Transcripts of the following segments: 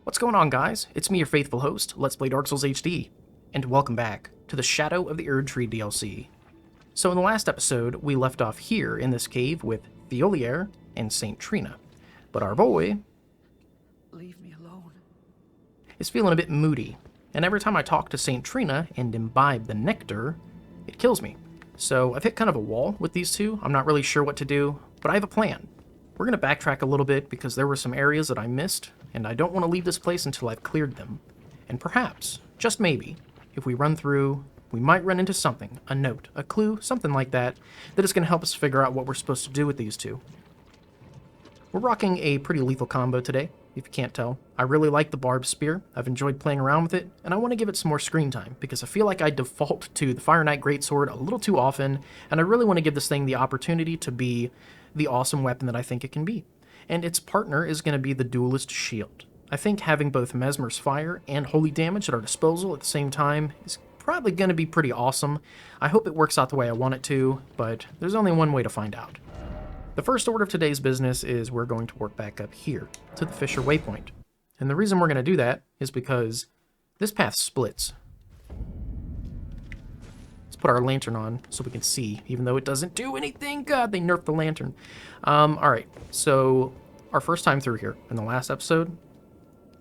What's going on, guys? It's me, your faithful host, Let's Play Dark Souls HD, and welcome back to the Shadow of the Erdtree DLC. So in the last episode, we left off here in this cave with Ymir and Saint Trina, but our boy... Leave me alone. ...is feeling a bit moody, and every time I talk to Saint Trina and imbibe the nectar, it kills me. So I've hit kind of a wall with these two. I'm not really sure what to do, but I have a plan. We're going to backtrack a little bit because there were some areas that I missed, and I don't want to leave this place until I've cleared them. And perhaps, just maybe, if we run through, we might run into something, a note, a clue, something like that, that is going to help us figure out what we're supposed to do with these two. We're rocking a pretty lethal combo today, if you can't tell. I really like the barbed spear, I've enjoyed playing around with it, and I want to give it some more screen time, because I feel like I default to the Fire Knight Greatsword a little too often, and I really want to give this thing the opportunity to be the awesome weapon that I think it can be. And its partner is going to be the Duelist Shield. I think having both Mesmer's Fire and Holy Damage at our disposal at the same time is probably going to be pretty awesome. I hope it works out the way I want it to, but there's only one way to find out. The first order of today's business is we're going to work back up here to the Fissure waypoint. And the reason we're going to do that is because this path splits. Let's put our lantern on so we can see, even though it doesn't do anything. God, they nerfed the lantern. Alright, so our first time through here, in the last episode,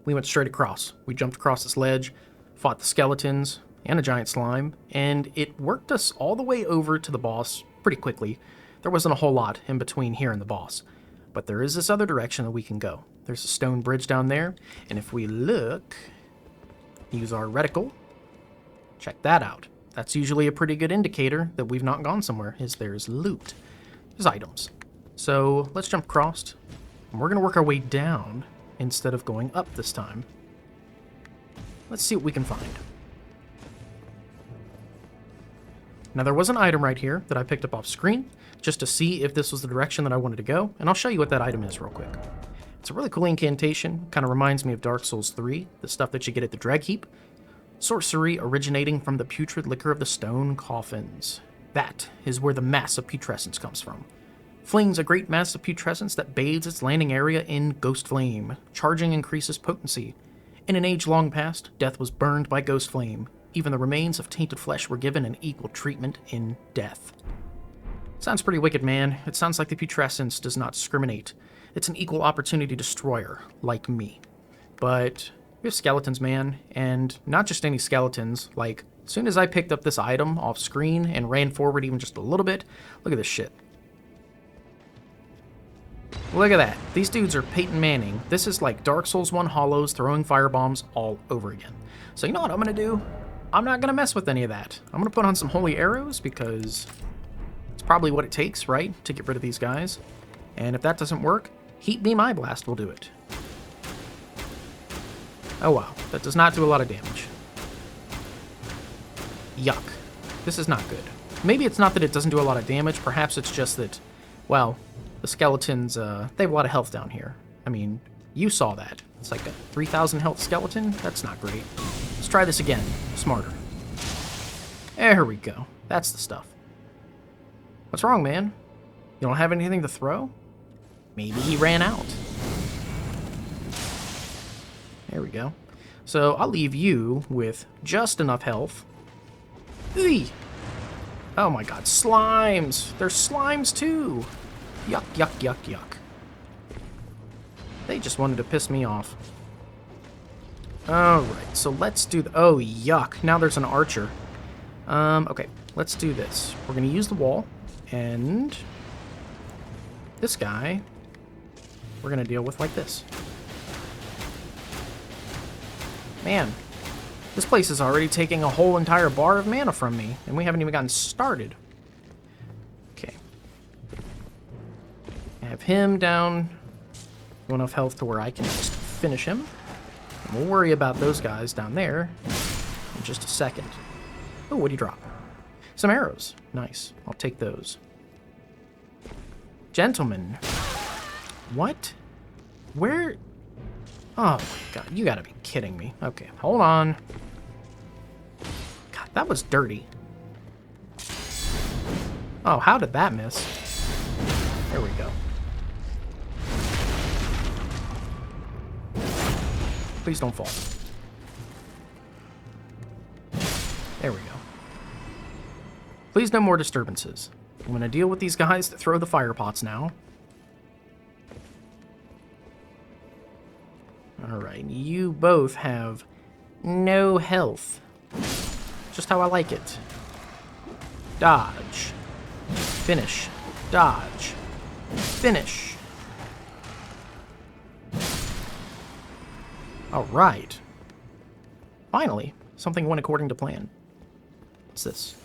we went straight across. We jumped across this ledge, fought the skeletons, and a giant slime, and it worked us all the way over to the boss pretty quickly. There wasn't a whole lot in between here and the boss, but there is this other direction that we can go. There's a stone bridge down there, and if we look, use our reticle, check that out. That's usually a pretty good indicator that we've not gone somewhere, is there's loot. There's items. So let's jump across, and we're going to work our way down instead of going up this time. Let's see what we can find. Now there was an item right here that I picked up off screen, just to see if this was the direction that I wanted to go, and I'll show you what that item is real quick. It's a really cool incantation, kind of reminds me of Dark Souls 3, the stuff that you get at the Drag Heap. Sorcery originating from the putrid liquor of the stone coffins. That is where the mass of putrescence comes from. Flings a great mass of putrescence that bathes its landing area in ghost flame. Charging increases potency. In an age long past, death was burned by ghost flame. Even the remains of tainted flesh were given an equal treatment in death. Sounds pretty wicked, man. It sounds like the putrescence does not discriminate. It's an equal opportunity destroyer, like me. But we have skeletons, man, and not just any skeletons. Like, as soon as I picked up this item off screen and ran forward even just a little bit, look at this shit. Look at that. These dudes are Peyton Manning. This is like Dark Souls 1 hollows throwing firebombs all over again. So you know what I'm going to do? I'm not going to mess with any of that. I'm going to put on some holy arrows because it's probably what it takes, right, to get rid of these guys. And if that doesn't work, Heat Beam Eye Blast will do it. Oh wow, that does not do a lot of damage. Yuck. This is not good. Maybe it's not that it doesn't do a lot of damage, perhaps it's just that, well, the skeletons, they have a lot of health down here. I mean, you saw that. It's like a 3,000 health skeleton? That's not great. Let's try this again. Smarter. There we go. That's the stuff. What's wrong, man? You don't have anything to throw? Maybe he ran out. There we go. So I'll leave you with just enough health. Eey! Oh my god, slimes! There's slimes too! Yuck, yuck, yuck, yuck. They just wanted to piss me off. Alright, so let's do oh, yuck. Now there's an archer. Okay, let's do this. We're gonna use the wall, and this guy we're gonna deal with like this. Man, this place is already taking a whole entire bar of mana from me, and we haven't even gotten started. Okay. I have him down low enough health to where I can just finish him. And we'll worry about those guys down there in just a second. Oh, what'd he drop? Some arrows. Nice. I'll take those. Gentlemen. What? Where? Oh my god, you gotta be kidding me. Okay, hold on. God, that was dirty. Oh, how did that miss? There we go. Please don't fall. There we go. Please no more disturbances. I'm going to deal with these guys that throw the fire pots now. Alright, you both have no health. Just how I like it. Dodge. Finish. Dodge. Finish. Alright. Finally, something went according to plan. What's this?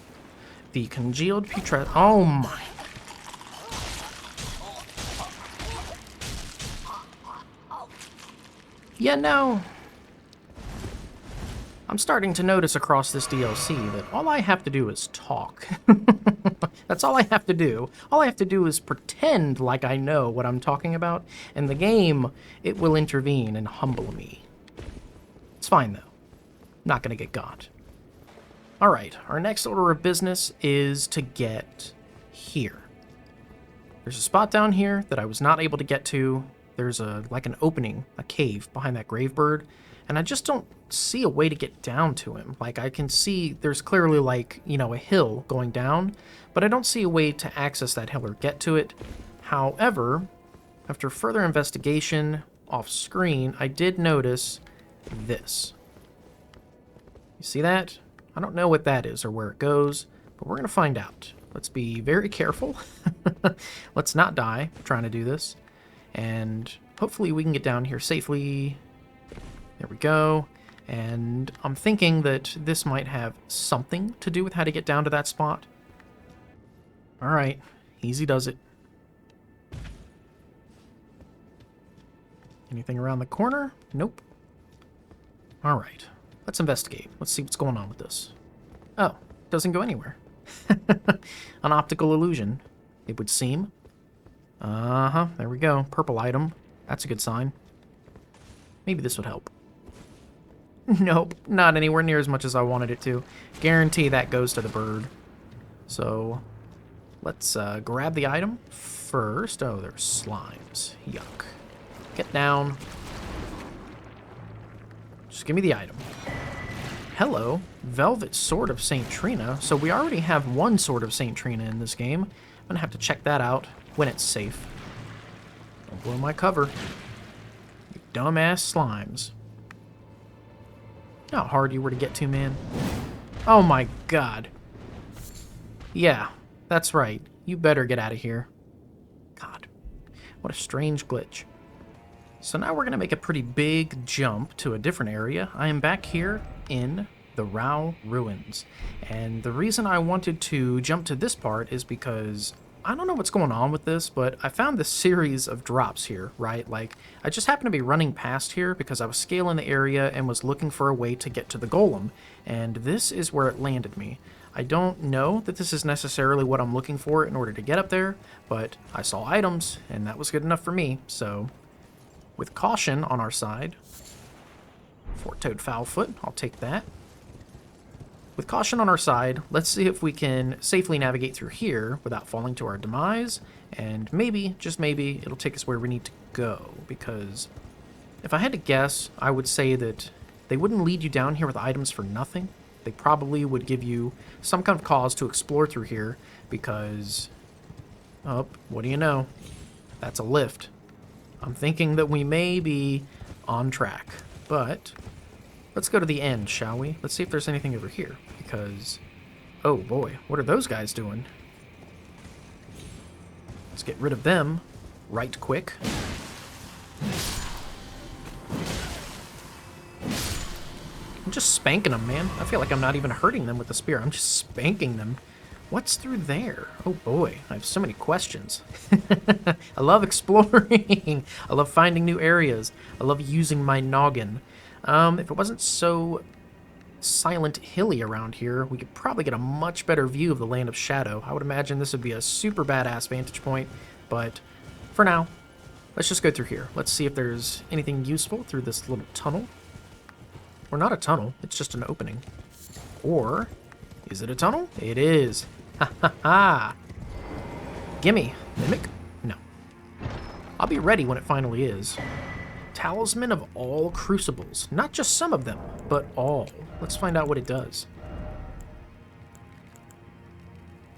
The congealed putrescent. Oh my. Yeah, no. I'm starting to notice across this DLC that all I have to do is talk. That's all I have to do. All I have to do is pretend like I know what I'm talking about, and the game, it will intervene and humble me. It's fine, though. Not gonna get got. Alright, our next order of business is to get here. There's a spot down here that I was not able to get to. There's like an opening, a cave behind that grave bird, and I just don't see a way to get down to him. Like, I can see there's clearly, like, you know, a hill going down, but I don't see a way to access that hill or get to it. However, after further investigation off screen, I did notice this. You see that? I don't know what that is or where it goes, but we're going to find out. Let's be very careful. Let's not die trying to do this. And hopefully we can get down here safely. There we go. And I'm thinking that this might have something to do with how to get down to that spot. Alright, easy does it. Anything around the corner? Nope. Alright, let's investigate. Let's see what's going on with this. Oh, doesn't go anywhere. An optical illusion, it would seem. Uh-huh, there we go. Purple item. That's a good sign. Maybe this would help. Nope, not anywhere near as much as I wanted it to. Guarantee that goes to the bird. So, let's grab the item first. Oh, there's slimes. Yuck. Get down. Just give me the item. Hello, Velvet Sword of St. Trina. So we already have one Sword of St. Trina in this game. I'm going to have to check that out when it's safe. Don't blow my cover. You dumbass slimes. You know how hard you were to get to, man? Oh my god. Yeah, that's right. You better get out of here. God, what a strange glitch. So now we're going to make a pretty big jump to a different area. I am back here in the Rao Ruins. And the reason I wanted to jump to this part is because I don't know what's going on with this, but I found this series of drops here, right? Like, I just happened to be running past here because I was scaling the area and was looking for a way to get to the golem. And this is where it landed me. I don't know that this is necessarily what I'm looking for in order to get up there, but I saw items, and that was good enough for me, so with caution on our side. Four-toed foul-foot, I'll take that. With caution on our side, let's see if we can safely navigate through here without falling to our demise, and maybe, just maybe, it'll take us where we need to go, because if I had to guess, I would say that they wouldn't lead you down here with items for nothing. They probably would give you some kind of cause to explore through here, because, oh, what do you know? That's a lift. I'm thinking that we may be on track, but let's go to the end, shall we? Let's see if there's anything over here, because, oh boy, what are those guys doing? Let's get rid of them right quick. I'm just spanking them, man. I feel like I'm not even hurting them with the spear. I'm just spanking them. What's through there? Oh boy, I have so many questions. I love exploring. I love finding new areas. I love using my noggin. If it wasn't so silent hilly around here, we could probably get a much better view of the Land of Shadow. I would imagine this would be a super badass vantage point, but for now, let's just go through here. Let's see if there's anything useful through this little tunnel. Or not a tunnel, it's just an opening. Or, is it a tunnel? It is. Ha ha ha. Gimme. Mimic? No. I'll be ready when it finally is. Talisman of all crucibles. Not just some of them, but all. Let's find out what it does.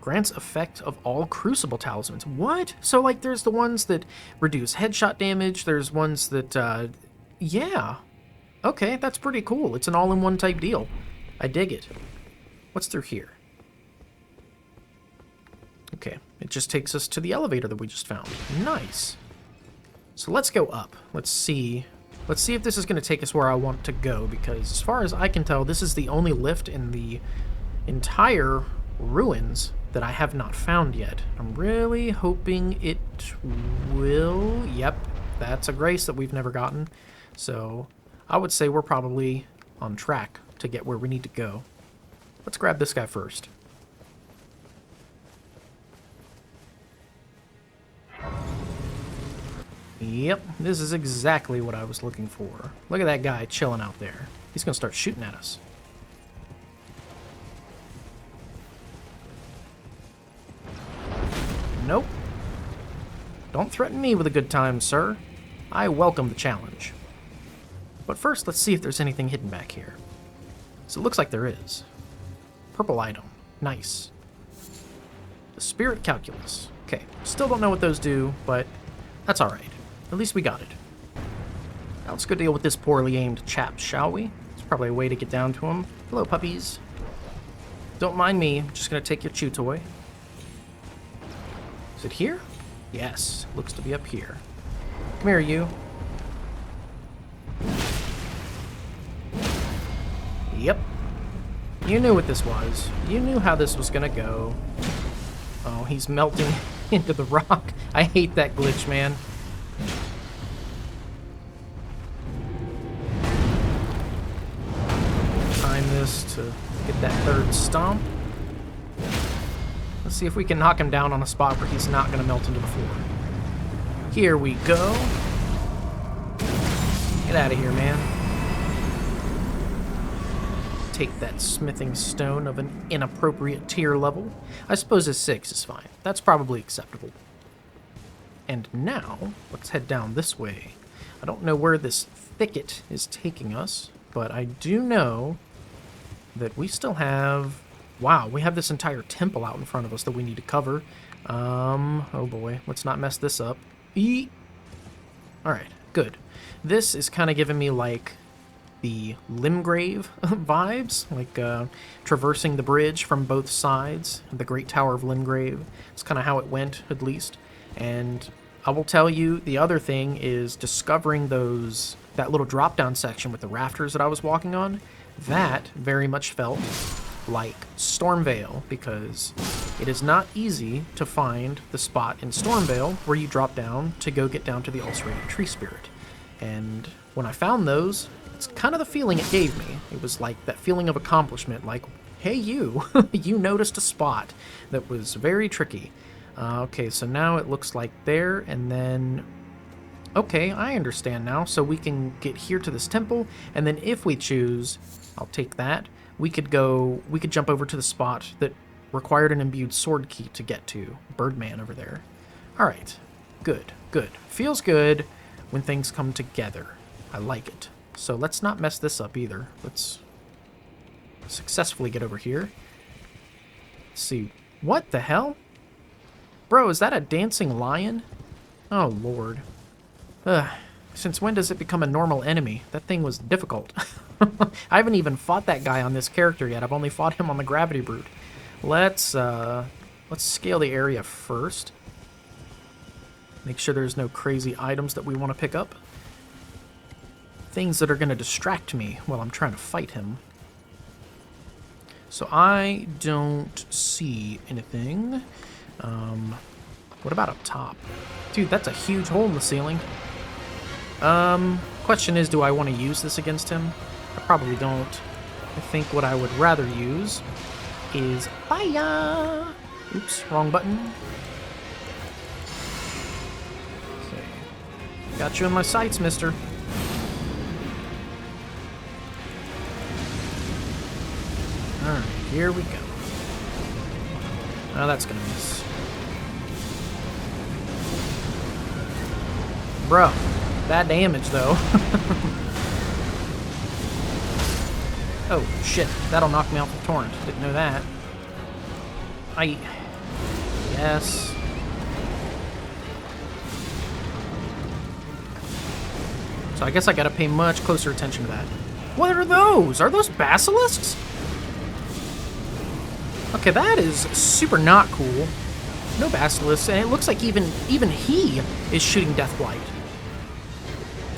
Grants effect of all crucible talismans. What? So, like, there's the ones that reduce headshot damage. There's ones that, yeah. Okay, that's pretty cool. It's an all-in-one type deal. I dig it. What's through here? Okay, it just takes us to the elevator that we just found. Nice. So let's go up. Let's see if this is going to take us where I want to go, because as far as I can tell, this is the only lift in the entire ruins that I have not found yet. I'm really hoping it will. Yep, that's a grace that we've never gotten. So I would say we're probably on track to get where we need to go. Let's grab this guy first. Yep, this is exactly what I was looking for. Look at that guy chilling out there. He's gonna start shooting at us. Nope. Don't threaten me with a good time, sir. I welcome the challenge. But first, let's see if there's anything hidden back here. So it looks like there is. Purple item. Nice. The Spirit Calculus. Okay, still don't know what those do, but that's alright. At least we got it. Now let's go deal with this poorly aimed chap, shall we? There's probably a way to get down to him. Hello, puppies. Don't mind me, I'm just gonna take your chew toy. Is it here? Yes, looks to be up here. Come here, you. Yep. You knew what this was. You knew how this was gonna go. Oh, he's melting into the rock. I hate that glitch, man. Time this to get that third stomp. Let's see if we can knock him down on a spot where he's not gonna melt into the floor. Here we go. Get out of here, man. Take that smithing stone of an inappropriate tier level. I suppose a 6 is fine. That's probably acceptable. And now, let's head down this way. I don't know where this thicket is taking us, but I do know that we still have... Wow, we have this entire temple out in front of us that we need to cover. Oh boy, let's not mess this up. Alright, good. This is kind of giving me, like, the Limgrave vibes, like traversing the bridge from both sides, the Great Tower of Limgrave. It's kind of how it went, at least. And I will tell you, the other thing is discovering that little drop-down section with the rafters that I was walking on. That very much felt like Stormvale, because it is not easy to find the spot in Stormvale where you drop down to go get down to the ulcerated tree spirit. And when I found those, it's kind of the feeling it gave me. It was like that feeling of accomplishment, like, hey you, you noticed a spot that was very tricky. Okay, so now it looks like there, and then... Okay, I understand now. So we can get here to this temple, and then if we choose, I'll take that, we could jump over to the spot that required an imbued sword key to get to. Birdman over there. Alright, good, good. Feels good when things come together. I like it. So let's not mess this up either. Let's successfully get over here. Let's see. What the hell? Bro, is that a dancing lion? Oh, Lord. Ugh. Since when does it become a normal enemy? That thing was difficult. I haven't even fought that guy on this character yet. I've only fought him on the Gravity Brute. Let's scale the area first. Make sure there's no crazy items that we want to pick up. Things that are going to distract me while I'm trying to fight him. So I don't see anything. What about up top? Dude, that's a huge hole in the ceiling. Question is, do I want to use this against him? I probably don't. I think what I would rather use is fire. Oops, wrong button. Okay. Got you in my sights, mister. Alright, here we go. Oh, that's gonna miss. Bro, Bad damage, though. Oh, shit. That'll knock me off the torrent. Didn't know that. Yes. So I guess I gotta pay much closer attention to that. What are those? Are those basilisks? Okay, that is super not cool. No basilisks, and it looks like even he is shooting Deathblight.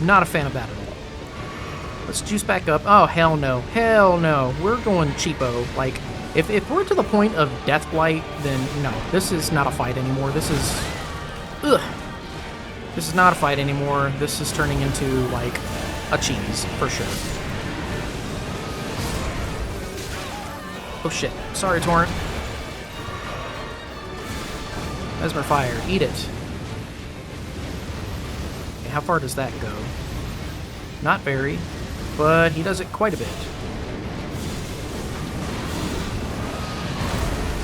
Not a fan of that at all. Let's juice back up. Oh, hell no. Hell no. We're going cheapo. Like, if we're to the point of Deathblight, then no. This is not a fight anymore. This is... Ugh. This is not a fight anymore. This is turning into, like, a cheese, for sure. Oh, shit. Sorry, Torrent. Mesmer Fire. Eat it. Okay, how far does that go? Not very, but he does it quite a bit.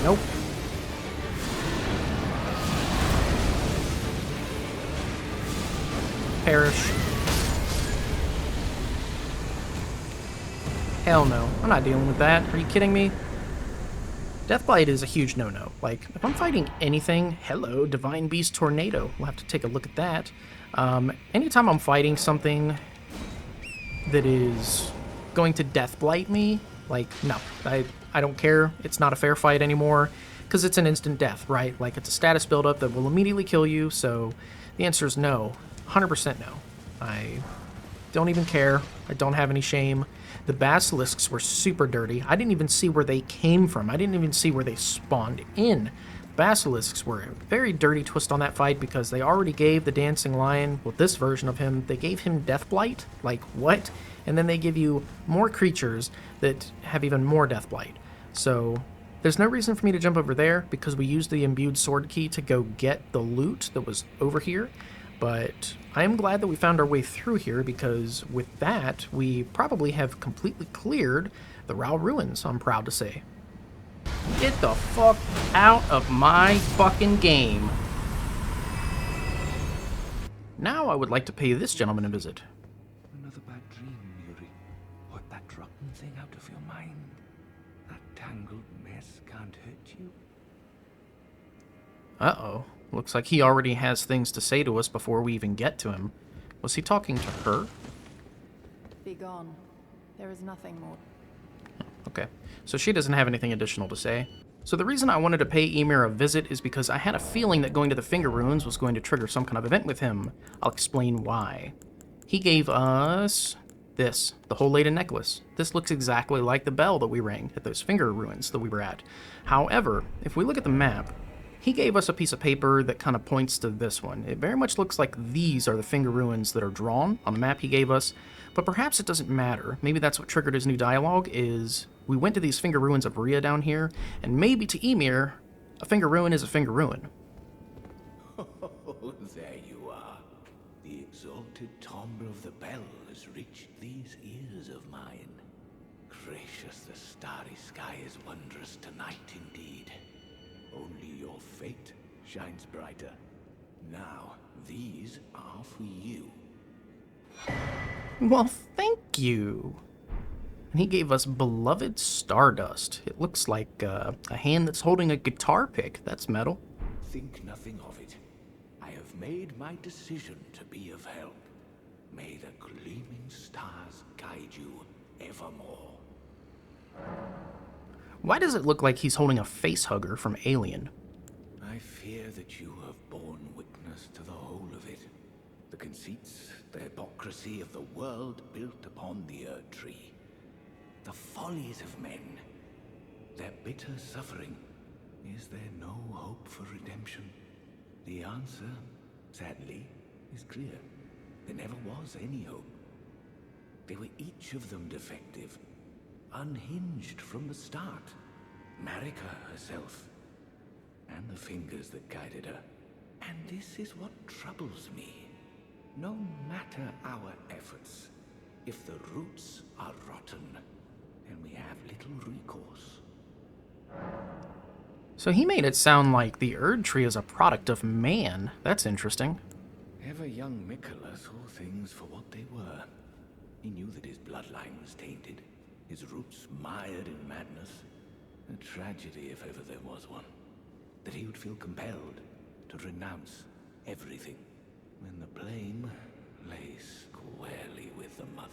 Nope. Perish. Hell no. I'm not dealing with that. Are you kidding me? Deathblight is a huge no-no. Like, if I'm fighting anything, hello, Divine Beast Tornado. We'll have to take a look at that. Anytime I'm fighting something that is going to Deathblight me, like, no. I don't care. It's not a fair fight anymore, because it's an instant death, right? Like, it's a status buildup that will immediately kill you, so the answer is no. 100% no. I don't even care. I don't have any shame. The basilisks were super dirty. I didn't even see where they came from. I didn't even see where they spawned in. Basilisks were a very dirty twist on that fight because they already gave the Dancing Lion, well, this version of him, they gave him Deathblight? Like, what? And then they give you more creatures that have even more Deathblight. So there's no reason for me to jump over there because we used the imbued sword key to go get the loot that was over here. But I am glad that we found our way through here because with that, we probably have completely cleared the Rao Ruins, I'm proud to say. Get the fuck out of my fucking game. Now I would like to pay this gentleman a visit. Another bad dream, Yuri. Put that rotten thing out of your mind. That tangled mess can't hurt you. Uh-oh. Looks like he already has things to say to us before we even get to him. Was he talking to her? Be gone. There is nothing more. Okay, so she doesn't have anything additional to say. So the reason I wanted to pay Ymir a visit is because I had a feeling that going to the Finger Ruins was going to trigger some kind of event with him. I'll explain why. He gave us this, the whole Leda necklace. This looks exactly like the bell that we rang at those Finger Ruins that we were at. However, if we look at the map, he gave us a piece of paper that kind of points to this one. It very much looks like these are the Finger Ruins that are drawn on the map he gave us, but perhaps it doesn't matter. Maybe that's what triggered his new dialogue, is we went to these Finger Ruins of Rhea down here, and maybe to Ymir, a Finger Ruin is a Finger Ruin. Oh, there you are. The exalted timbre of the bell has reached these ears of mine. Gracious, the starry sky is wondrous tonight indeed. Only your fate shines brighter. Now, these are for you. Well, thank you. And he gave us Beloved Stardust. It looks like a hand that's holding a guitar pick. That's metal. Think nothing of it. I have made my decision to be of help. May the gleaming stars guide you evermore. Why does it look like he's holding a face hugger from Alien? I fear that you have borne witness to the whole of it. The conceits, the hypocrisy of the world built upon the Erdtree. The follies of men. Their bitter suffering. Is there no hope for redemption? The answer, sadly, is clear. There never was any hope. They were each of them defective. Unhinged from the start. Marika herself. And the fingers that guided her. And this is what troubles me. No matter our efforts, if the roots are rotten, then we have little recourse. So he made it sound like the Erdtree is a product of man. That's interesting. Ever young Mikola saw things for what they were. He knew that his bloodline was tainted, his roots mired in madness. A tragedy if ever there was one. That he would feel compelled to renounce everything when the blame lay squarely with the mother.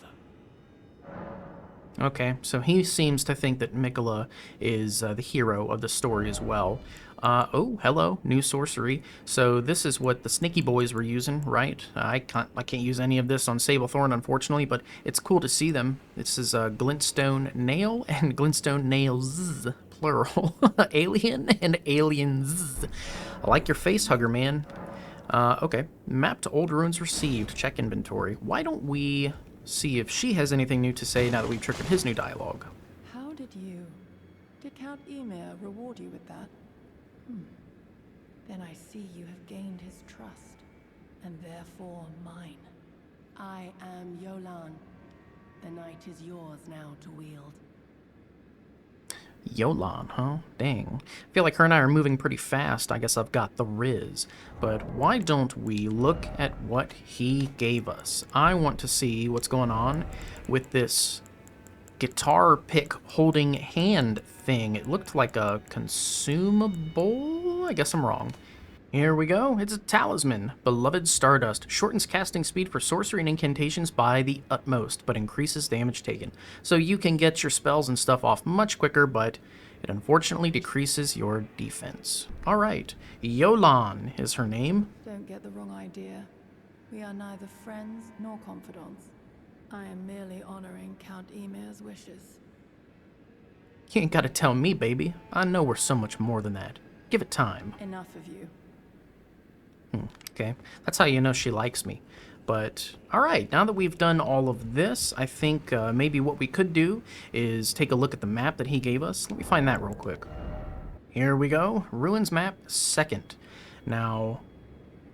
Okay, so he seems to think that Mikola is the hero of the story as well. Oh, hello, new sorcery. So this is what the Sneaky Boys were using, right? I can't use any of this on Sablethorn, unfortunately, but it's cool to see them. This is Glintstone Nail and Glintstone Nails, plural. Alien and Aliens. I like your face hugger, man. Okay, map to old ruins received. Check inventory. Why don't we see if she has anything new to say now that we've triggered his new dialogue? How did Count Ymir reward you with that? Then I see you have gained his trust, and therefore mine. I am Yolan. The night is yours now to wield. Yolan, huh? Dang. I feel like her and I are moving pretty fast. I guess I've got the Riz. But why don't we look at what he gave us? I want to see what's going on with this guitar pick holding hand thing. It looked like a consumable? I guess I'm wrong. Here we go. It's a talisman. Beloved Stardust. Shortens casting speed for sorcery and incantations by the utmost, but increases damage taken. So you can get your spells and stuff off much quicker, but it unfortunately decreases your defense. Alright. Yolan is her name. Don't get the wrong idea. We are neither friends nor confidants. I am merely honoring Count Ymir's wishes. You ain't gotta tell me, baby. I know we're so much more than that. Give it time. Enough of you. Okay, that's how you know she likes me. But, alright, now that we've done all of this, I think maybe what we could do is take a look at the map that he gave us. Let me find that real quick. Here we go, Ruins Map 2nd. Now,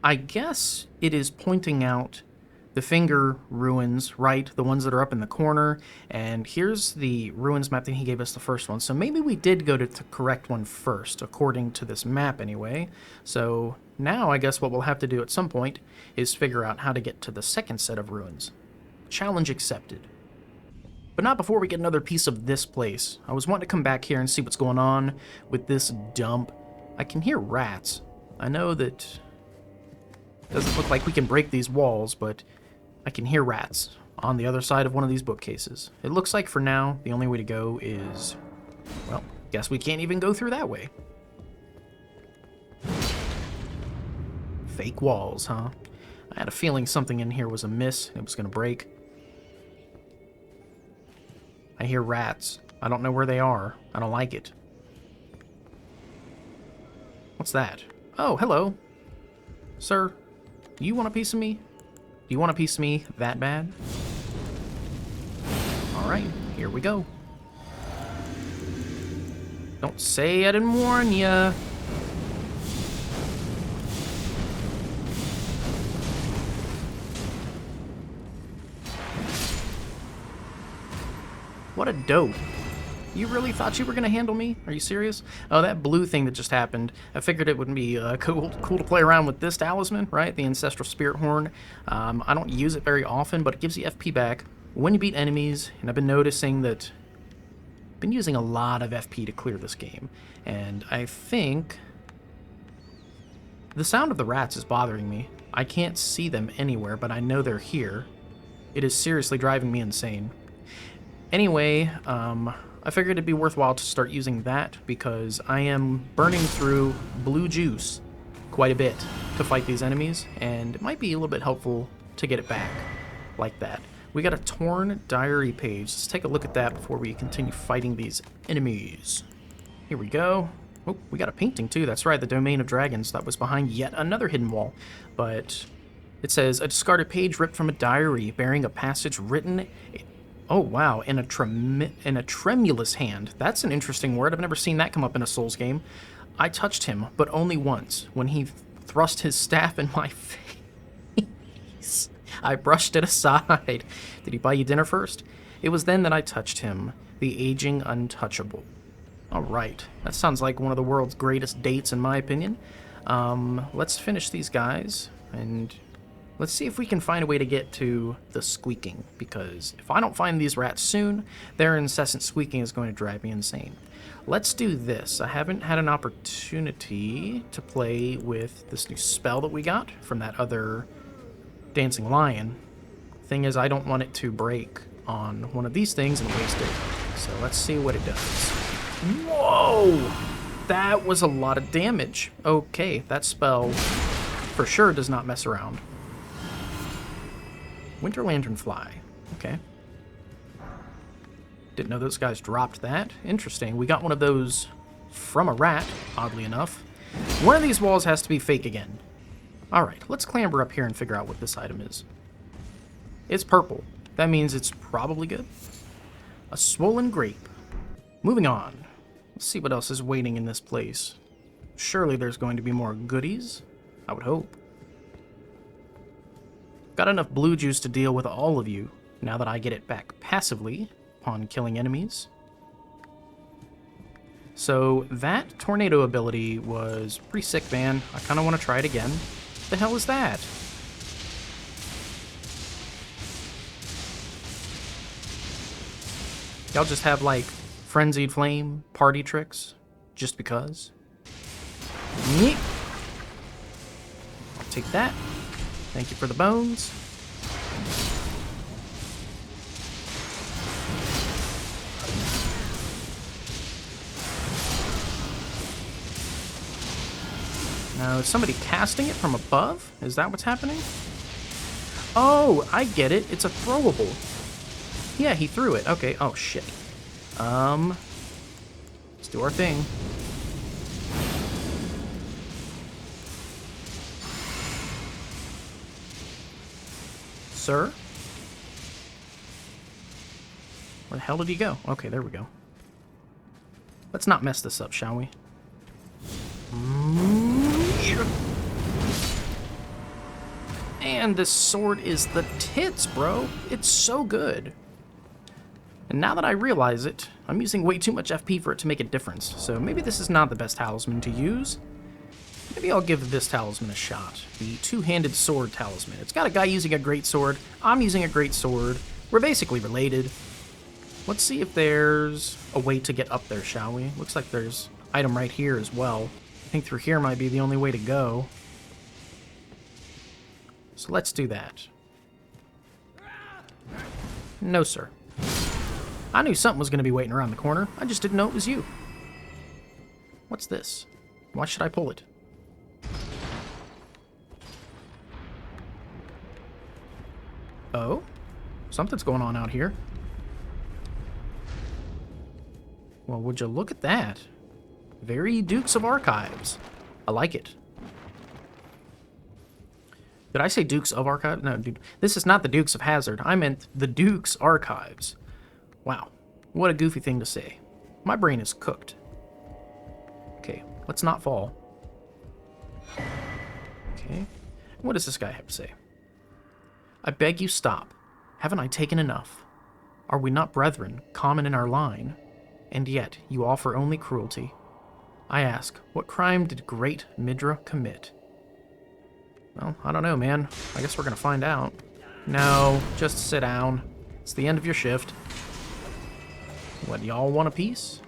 I guess it is pointing out the finger ruins, right? The ones that are up in the corner. And here's the ruins map that he gave us, the first one. So maybe we did go to the correct one first, according to this map anyway. So now I guess what we'll have to do at some point is figure out how to get to the second set of ruins. Challenge accepted. But not before we get another piece of this place. I was wanting to come back here and see what's going on with this dump. I can hear rats. I know that it doesn't look like we can break these walls, but I can hear rats on the other side of one of these bookcases. It looks like for now, the only way to go is, well, guess we can't even go through that way. Fake walls, huh? I had a feeling something in here was amiss and it was going to break. I hear rats. I don't know where they are. I don't like it. What's that? Oh, hello. Sir, do you want a piece of me? Do you want a piece of me that bad? Alright, here we go. Don't say I didn't warn ya. What a dope. You really thought you were going to handle me? Are you serious? Oh, that blue thing that just happened. I figured it would be cool to play around with this talisman, right? The Ancestral Spirit Horn. I don't use it very often, but it gives you FP back when you beat enemies. And I've been noticing that I've been using a lot of FP to clear this game. And I think the sound of the rats is bothering me. I can't see them anywhere, but I know they're here. It is seriously driving me insane. Anyway, I figured it'd be worthwhile to start using that because I am burning through blue juice quite a bit to fight these enemies, and it might be a little bit helpful to get it back like that. We got a torn diary page. Let's take a look at that before we continue fighting these enemies. Here we go. Oh, we got a painting too. That's right, the Domain of Dragons. That was behind yet another hidden wall. But it says, a discarded page ripped from a diary bearing a passage written... Oh, wow, in a tremulous hand. That's an interesting word. I've never seen that come up in a Souls game. I touched him, but only once, when he thrust his staff in my face. I brushed it aside. Did he buy you dinner first? It was then that I touched him, the aging untouchable. All right, that sounds like one of the world's greatest dates, in my opinion. Let's finish these guys, and Let's see if we can find a way to get to the squeaking, because if I don't find these rats soon, their incessant squeaking is going to drive me insane. Let's do this. I haven't had an opportunity to play with this new spell that we got from that other dancing lion. Thing is, I don't want it to break on one of these things and waste it. So let's see what it does. Whoa! That was a lot of damage. Okay, that spell for sure does not mess around. Winter Lanternfly. Okay. Didn't know those guys dropped that. Interesting. We got one of those from a rat, oddly enough. One of these walls has to be fake again. Alright, let's clamber up here and figure out what this item is. It's purple. That means it's probably good. A swollen grape. Moving on. Let's see what else is waiting in this place. Surely there's going to be more goodies. I would hope. Got enough blue juice to deal with all of you, now that I get it back passively upon killing enemies. So that tornado ability was pretty sick, man. I kind of want to try it again. What the hell is that? Y'all just have, like, Frenzied Flame party tricks? Just because? Yeet. I'll take that. Thank you for the bones. Now, is somebody casting it from above? Is that what's happening? Oh, I get it. It's a throwable. Yeah, he threw it. Okay. Oh, shit. Let's do our thing. Sir? Where the hell did he go? Okay, there we go. Let's not mess this up, shall we? And this sword is the tits, bro. It's so good. And now that I realize it, I'm using way too much FP for it to make a difference. So maybe this is not the best talisman to use. Maybe I'll give this talisman a shot. The two-handed sword talisman. It's got a guy using a great sword. I'm using a great sword. We're basically related. Let's see if there's a way to get up there, shall we? Looks like there's an item right here as well. I think through here might be the only way to go. So let's do that. No, sir. I knew something was going to be waiting around the corner. I just didn't know it was you. What's this? Why should I pull it? Oh? Something's going on out here. Well, would you look at that? Very Dukes of Archives. I like it. Did I say Dukes of Archives? No, dude. This is not the Dukes of Hazzard. I meant the Dukes Archives. Wow. What a goofy thing to say. My brain is cooked. Okay, let's not fall. Okay. What does this guy have to say? I beg you stop. Haven't I taken enough? Are we not brethren, common in our line? And yet you offer only cruelty. I ask, what crime did great Midra commit? Well, I don't know, man. I guess we're gonna find out. No, just sit down. It's the end of your shift. What, y'all want a piece?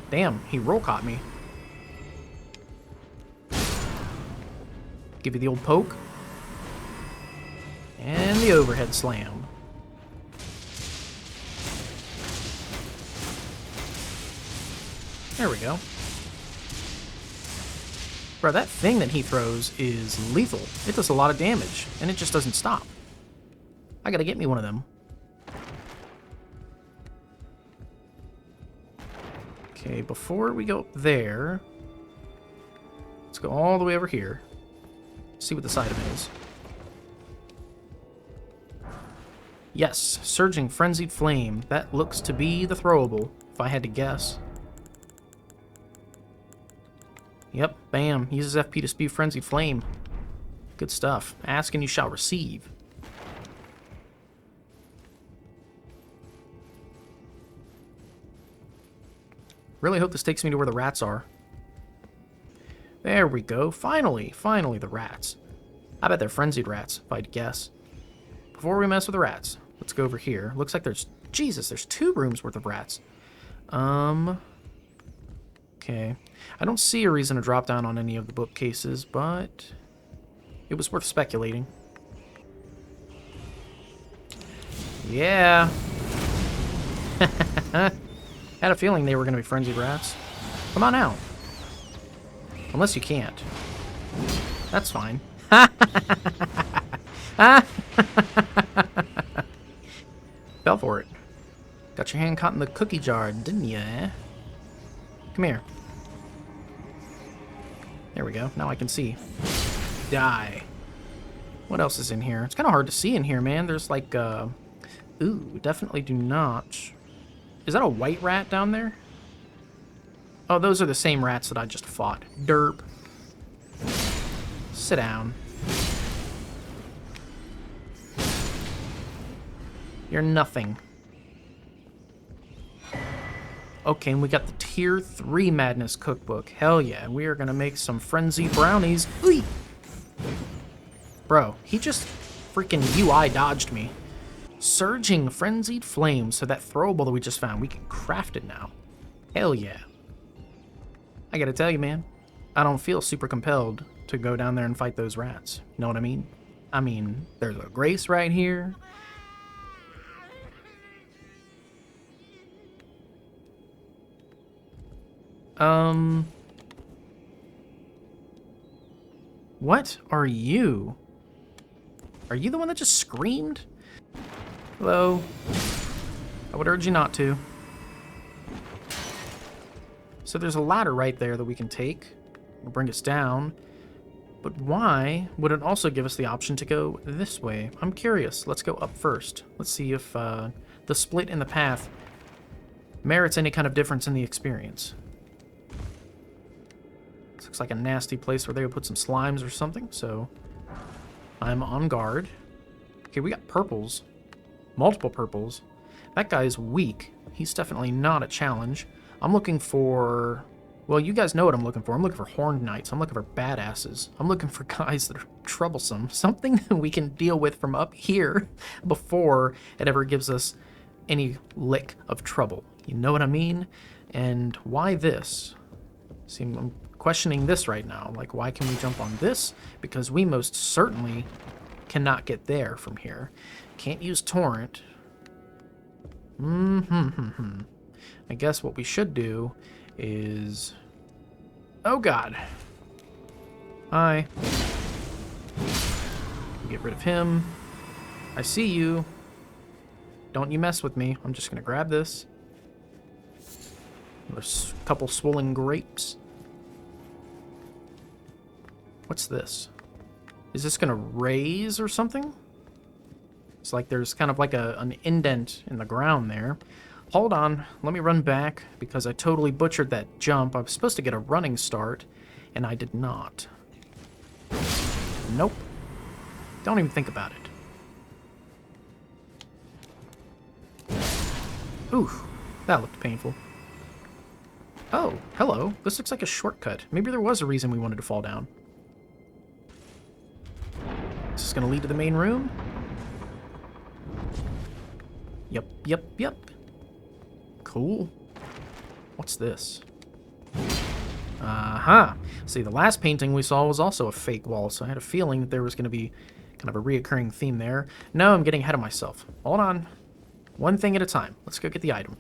Damn, he roll caught me. Give you the old poke. And the overhead slam. There we go. Bro, that thing that he throws is lethal. It does a lot of damage, and it just doesn't stop. I gotta get me one of them. Okay, before we go up there, let's go all the way over here. See what this item is. Yes, Surging Frenzied Flame. That looks to be the throwable, if I had to guess. Yep, bam. Uses FP to spew Frenzied Flame. Good stuff. Ask and you shall receive. Really hope this takes me to where the rats are. There we go. Finally, finally the rats. I bet they're frenzied rats, if I'd guess. Before we mess with the rats, let's go over here. Looks like there's... Jesus, there's 2 rooms worth of rats. Okay. I don't see a reason to drop down on any of the bookcases, but... it was worth speculating. Yeah. Had a feeling they were going to be frenzied rats. Come on out. Unless you can't. That's fine. Fell for it. Got your hand caught in the cookie jar, didn't ya? Come here. There we go. Now I can see. Die. What else is in here? It's kind of hard to see in here, man. There's like, ooh, definitely do not. Is that a white rat down there? Oh, those are the same rats that I just fought. Derp. Sit down. You're nothing. Okay, and we got the Tier 3 Madness Cookbook. Hell yeah, we are gonna make some frenzied brownies. Ooh! Bro, he just freaking UI dodged me. Surging Frenzied Flame. So that throwable that we just found, we can craft it now. Hell yeah. I gotta tell you, man, I don't feel super compelled to go down there and fight those rats. You know what I mean? I mean, there's a Grace right here. What are you? Are you the one that just screamed? Hello? I would urge you not to. So there's a ladder right there that we can take. It'll bring us down. But why would it also give us the option to go this way? I'm curious. Let's go up first. Let's see if the split in the path merits any kind of difference in the experience. This looks like a nasty place where they would put some slimes or something, so I'm on guard. Okay, we got purples. Multiple purples. That guy's weak. He's definitely not a challenge. I'm looking for... well, you guys know what I'm looking for. I'm looking for horned knights. I'm looking for badasses. I'm looking for guys that are troublesome. Something that we can deal with from up here before it ever gives us any lick of trouble. You know what I mean? And why this? See, I'm questioning this right now. Like, why can we jump on this? Because we most certainly cannot get there from here. Can't use torrent. I guess what we should do is... oh god. Hi. Get rid of him. I see you. Don't you mess with me. I'm just gonna grab this. There's a couple swollen grapes. What's this? Is this gonna raise or something? It's like there's kind of like an indent in the ground there. Hold on, let me run back because I totally butchered that jump. I was supposed to get a running start, and I did not. Nope. Don't even think about it. Ooh, that looked painful. Oh, hello. This looks like a shortcut. Maybe there was a reason we wanted to fall down. Is this gonna lead to the main room? Yep. Cool. What's this? Aha. See, the last painting we saw was also a fake wall, so I had a feeling that there was going to be kind of a reoccurring theme there. No, I'm getting ahead of myself. Hold on. One thing at a time. Let's go get the item.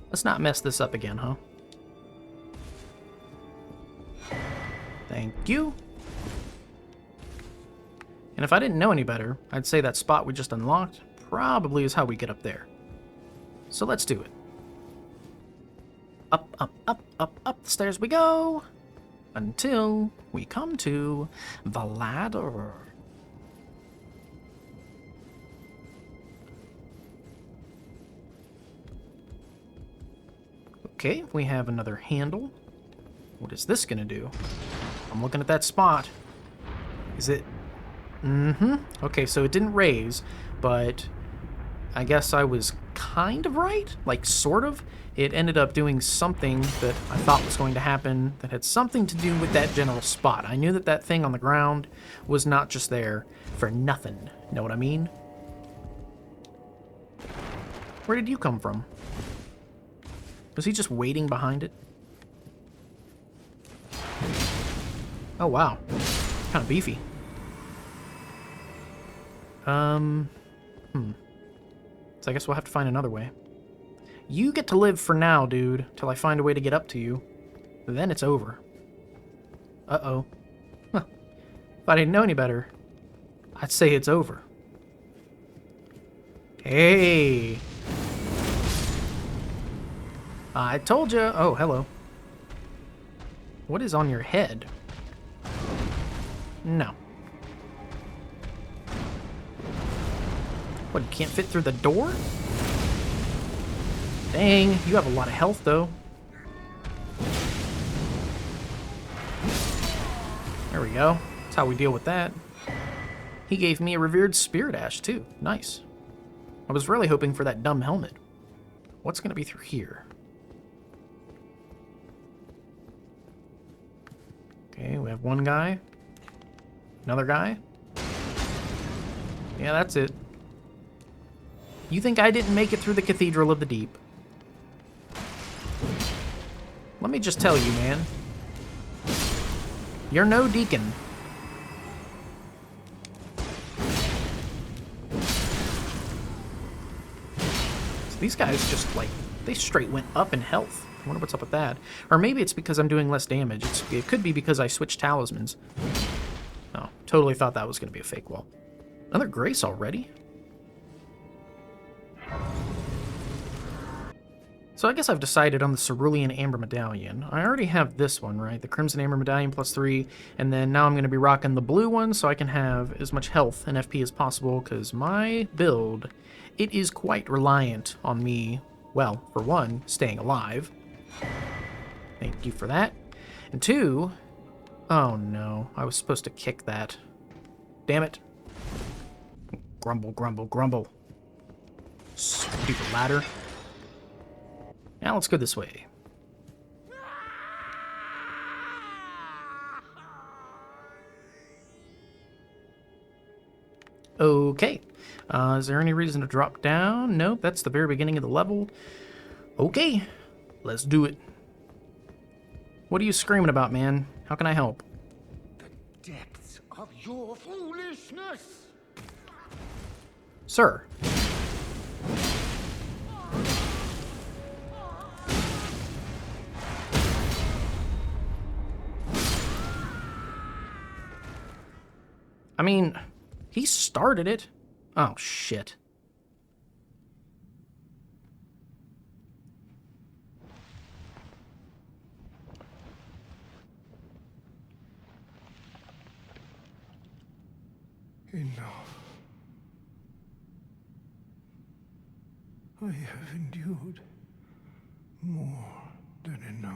Let's not mess this up again, huh? Thank you. And if I didn't know any better, I'd say that spot we just unlocked probably is how we get up there. So let's do it. Up the stairs we go, until we come to the ladder. Okay, we have another handle. What is this gonna do? I'm looking at that spot. Is it... okay, so it didn't raise, but I guess I was kind of right. Like, sort of. It ended up doing something that I thought was going to happen that had something to do with that general spot. I knew that that thing on the ground was not just there for nothing. Know what I mean? Where did you come from? Was he just waiting behind it? Oh, wow. Kind of beefy. So I guess we'll have to find another way. You get to live for now, dude, till I find a way to get up to you. Then it's over. Uh-oh. Huh. If I didn't know any better, I'd say it's over. Hey! I told you. Oh, hello. What is on your head? No. What, you can't fit through the door? Dang, you have a lot of health, though. There we go. That's how we deal with that. He gave me a revered spirit ash, too. Nice. I was really hoping for that dumb helmet. What's going to be through here? Okay, we have one guy. Another guy. Yeah, that's it. You think I didn't make it through the Cathedral of the Deep? Let me just tell you, man. You're no deacon. So these guys just, like, they straight went up in health. I wonder what's up with that. Or maybe it's because I'm doing less damage. It could be because I switched talismans. Oh, totally thought that was going to be a fake wall. Another grace already? So I guess I've decided on the Cerulean Amber Medallion. I already have this one, right? The Crimson Amber Medallion +3, and then now I'm going to be rocking the blue one so I can have as much health and FP as possible, because my build, it is quite reliant on me, well, for one, staying alive. Thank you for that. And two, oh no, I was supposed to kick that. Damn it. Grumble, grumble, grumble. Stupid ladder. Now let's go this way. Okay. Is there any reason to drop down? Nope, that's the very beginning of the level. Okay, let's do it. What are you screaming about, man? How can I help? The depths of your foolishness! Sir. I mean, he started it. Oh, shit. Enough. I have endured more than enough.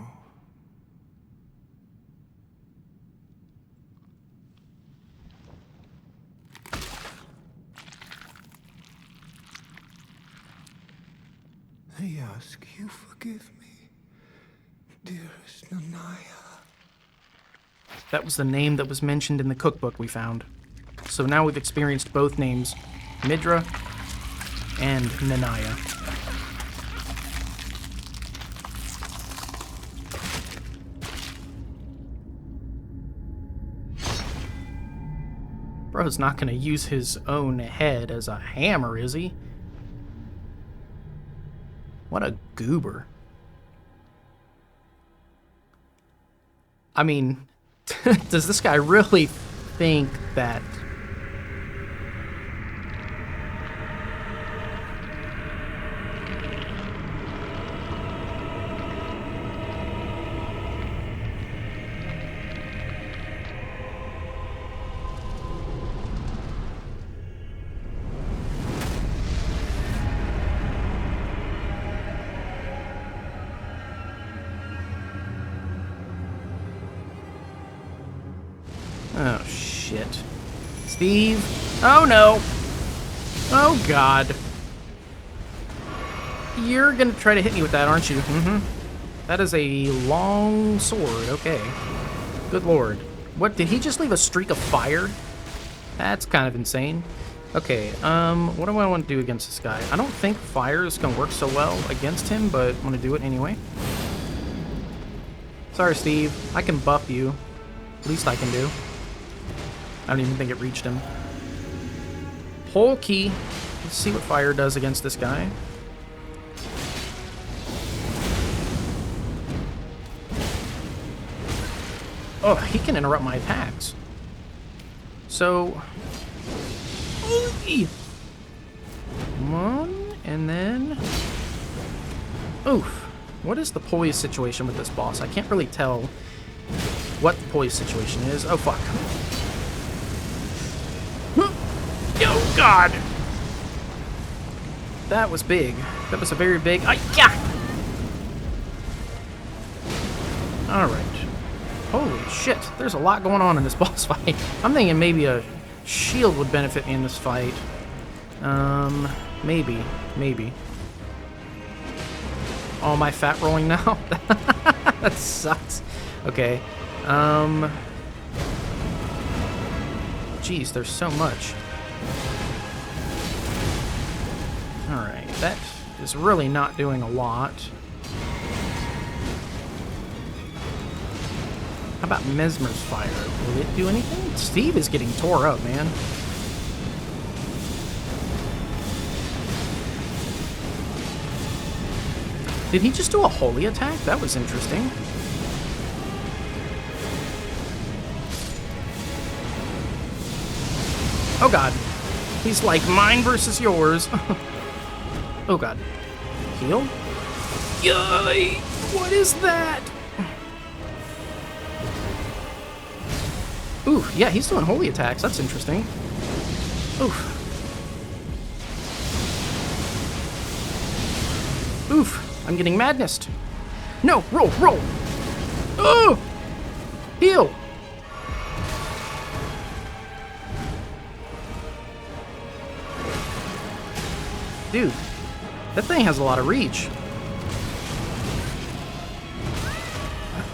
I ask you forgive me, dearest Nanaya. That was the name that was mentioned in the cookbook we found. So now we've experienced both names, Midra and Nanaya. Bro's not gonna use his own head as a hammer, is he? What a goober. I mean, does this guy really think that... Oh, shit. Steve? Oh, no! Oh, God. You're gonna try to hit me with that, aren't you? Mm-hmm. That is a long sword. Okay. Good lord. What, did he just leave a streak of fire? That's kind of insane. Okay, what do I want to do against this guy? I don't think fire is gonna work so well against him, but I'm gonna do it anyway. Sorry, Steve. I can buff you. Least I can do. I don't even think it reached him. Pole key. Let's see what fire does against this guy. Oh, he can interrupt my attacks. So... One, and then... Oof. What is the poise situation with this boss? I can't really tell what the poise situation is. Oh, fuck. Oh, God! That was big. That was a very big... yeah! Alright. Holy shit, there's a lot going on in this boss fight. I'm thinking maybe a shield would benefit me in this fight. Maybe. Oh, am I fat rolling now? That sucks. Okay. Jeez, there's so much. Alright, that is really not doing a lot. How about Mesmer's fire? Will it do anything? Steve is getting tore up, man. Did he just do a holy attack? That was interesting. Oh god. He's like mine versus yours. Oh god. Heal? Yay! What is that? Ooh, yeah, he's doing holy attacks. That's interesting. Oof. Oof. I'm getting madness. No, roll. Oh! Heal. Dude, that thing has a lot of reach.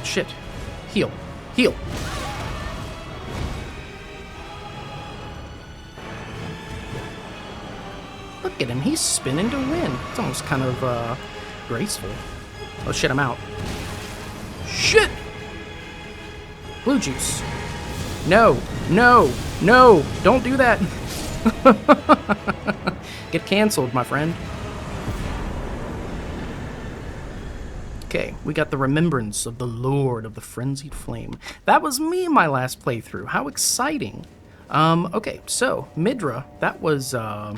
Shit. Heal. Look at him, he's spinning to win. It's almost kind of, graceful. Oh shit, I'm out. Shit! Blue juice. No, don't do that. Get canceled, my friend. Okay, we got the remembrance of the Lord of the Frenzied Flame. That was me in my last playthrough. How exciting. Okay, so, Midra, that was a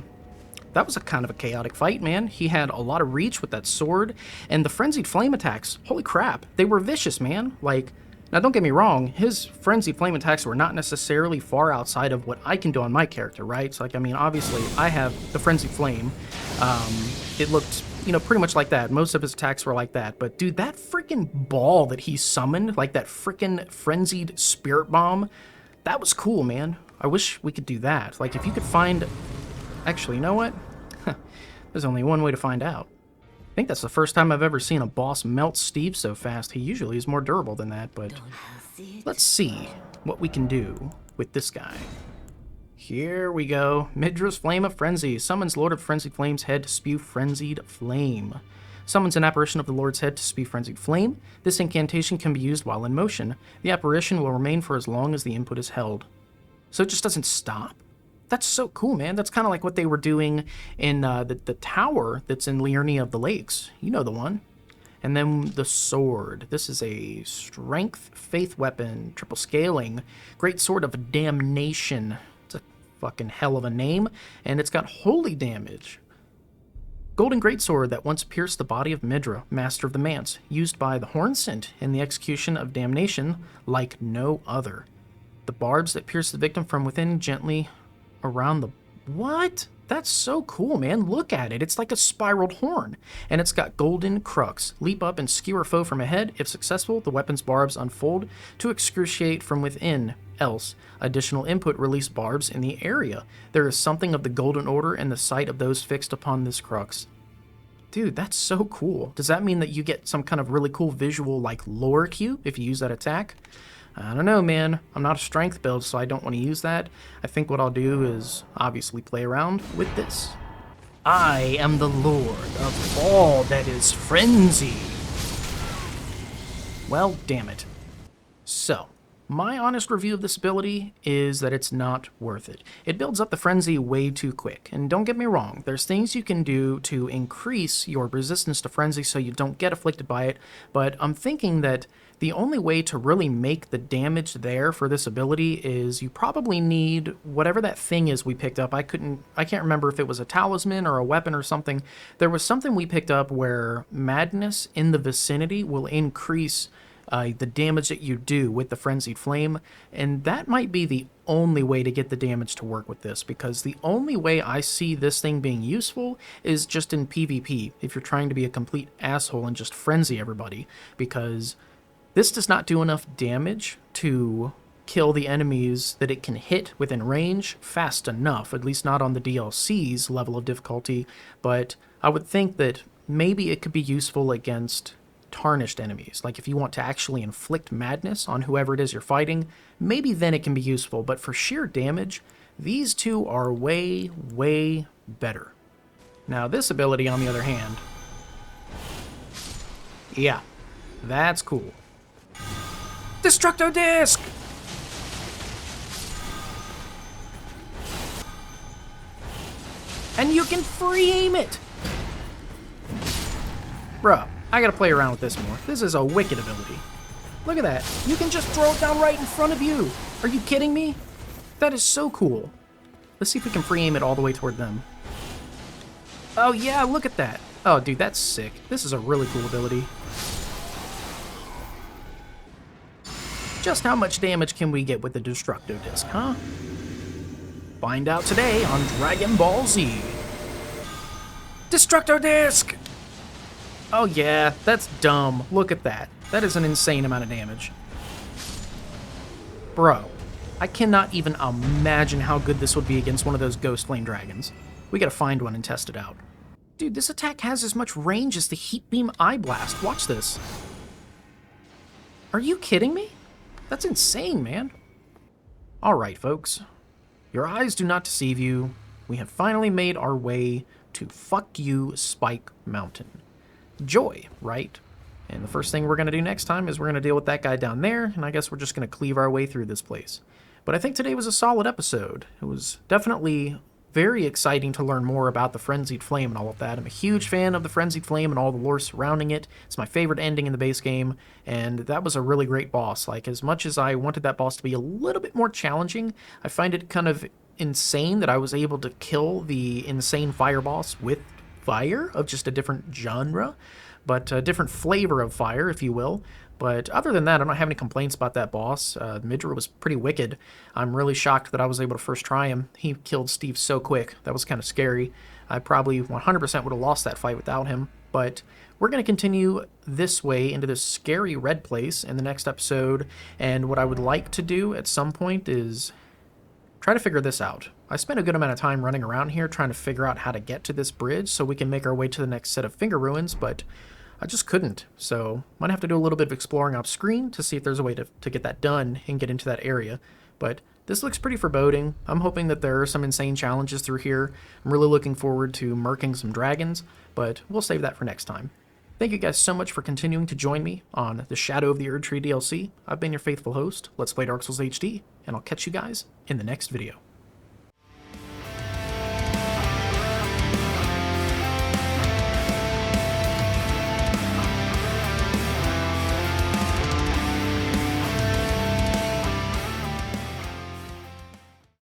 kind of a chaotic fight, man. He had a lot of reach with that sword, and the Frenzied Flame attacks, holy crap, they were vicious, man. Like, now don't get me wrong, his Frenzied Flame attacks were not necessarily far outside of what I can do on my character, right? So, like, I mean, obviously, I have the Frenzied Flame. It looked, you know, pretty much like that. Most of his attacks were like that. But, dude, that freaking ball that he summoned, like that freaking Frenzied Spirit Bomb, that was cool, man. I wish we could do that. Like, if you could find... Actually, you know what? There's only one way to find out. I think that's the first time I've ever seen a boss melt Steve so fast. He usually is more durable than that, but let's see what we can do with this guy. Here we go. Midra's Flame of Frenzy. Summons Lord of Frenzied Flame's head to spew Frenzied Flame. Summons an apparition of the Lord's head to spew Frenzied Flame. This incantation can be used while in motion. The apparition will remain for as long as the input is held. So it just doesn't stop? That's so cool, man. That's kind of like what they were doing in the tower that's in Liurnia of the Lakes. You know the one. And then the sword. This is a strength faith weapon, triple scaling, great sword of damnation. It's a fucking hell of a name. And it's got holy damage. Golden greatsword that once pierced the body of Midra, master of the manse, used by the Hornsent in the execution of damnation like no other. The barbs that pierce the victim from within gently around the... What? That's so cool, man. Look at it. It's like a spiraled horn. And it's got golden crux. Leap up and skewer foe from ahead. If successful, the weapon's barbs unfold to excruciate from within. Else, additional input release barbs in the area. There is something of the golden order in the sight of those fixed upon this crux. Dude, that's so cool. Does that mean that you get some kind of really cool visual, like, lore cue if you use that attack? I don't know, man. I'm not a strength build, so I don't want to use that. I think what I'll do is obviously play around with this. I am the lord of all that is frenzy. Well, damn it. So, my honest review of this ability is that it's not worth it. It builds up the frenzy way too quick, and don't get me wrong, there's things you can do to increase your resistance to frenzy so you don't get afflicted by it, but I'm thinking that the only way to really make the damage there for this ability is you probably need whatever that thing is we picked up. I can't remember if it was a talisman or a weapon or something. There was something we picked up where madness in the vicinity will increase the damage that you do with the Frenzied Flame, and that might be the only way to get the damage to work with this, because the only way I see this thing being useful is just in PvP, if you're trying to be a complete asshole and just frenzy everybody, because this does not do enough damage to kill the enemies that it can hit within range fast enough, at least not on the DLC's level of difficulty, but I would think that maybe it could be useful against tarnished enemies. Like if you want to actually inflict madness on whoever it is you're fighting, maybe then it can be useful, but for sheer damage, these two are way, way better. Now this ability, on the other hand, yeah, that's cool. Destructo Disc! And you can free aim it! Bruh, I gotta play around with this more. This is a wicked ability. Look at that. You can just throw it down right in front of you. Are you kidding me? That is so cool. Let's see if we can free aim it all the way toward them. Oh yeah, look at that. Oh dude, that's sick. This is a really cool ability. Just how much damage can we get with the Destructo Disc, huh? Find out today on Dragon Ball Z. Destructo Disc! Oh yeah, that's dumb. Look at that. That is an insane amount of damage. Bro, I cannot even imagine how good this would be against one of those Ghost Flame Dragons. We gotta find one and test it out. Dude, this attack has as much range as the Heat Beam Eye Blast. Watch this. Are you kidding me? That's insane, man. Alright, folks. Your eyes do not deceive you. We have finally made our way to Fuck You Spike Mountain. Joy, right? And the first thing we're going to do next time is we're going to deal with that guy down there, and I guess we're just going to cleave our way through this place. But I think today was a solid episode. It was definitely very exciting to learn more about the Frenzied Flame and all of that. I'm a huge fan of the Frenzied Flame and all the lore surrounding it. It's my favorite ending in the base game, and that was a really great boss. Like, as much as I wanted that boss to be a little bit more challenging, I find it kind of insane that I was able to kill the insane fire boss with fire of just a different genre, but a different flavor of fire, if you will. But other than that, I don't have any complaints about that boss. Midra was pretty wicked. I'm really shocked that I was able to first try him. He killed Steve so quick. That was kind of scary. I probably 100% would have lost that fight without him. But we're going to continue this way into this scary red place in the next episode. And what I would like to do at some point is try to figure this out. I spent a good amount of time running around here trying to figure out how to get to this bridge so we can make our way to the next set of finger ruins, but I just couldn't. So might have to do a little bit of exploring off screen to see if there's a way to get that done and get into that area. But this looks pretty foreboding. I'm hoping that there are some insane challenges through here. I'm really looking forward to murking some dragons, but we'll save that for next time. Thank you guys so much for continuing to join me on the Shadow of the Erdtree DLC. I've been your faithful host, Let's Play Dark Souls HD, and I'll catch you guys in the next video.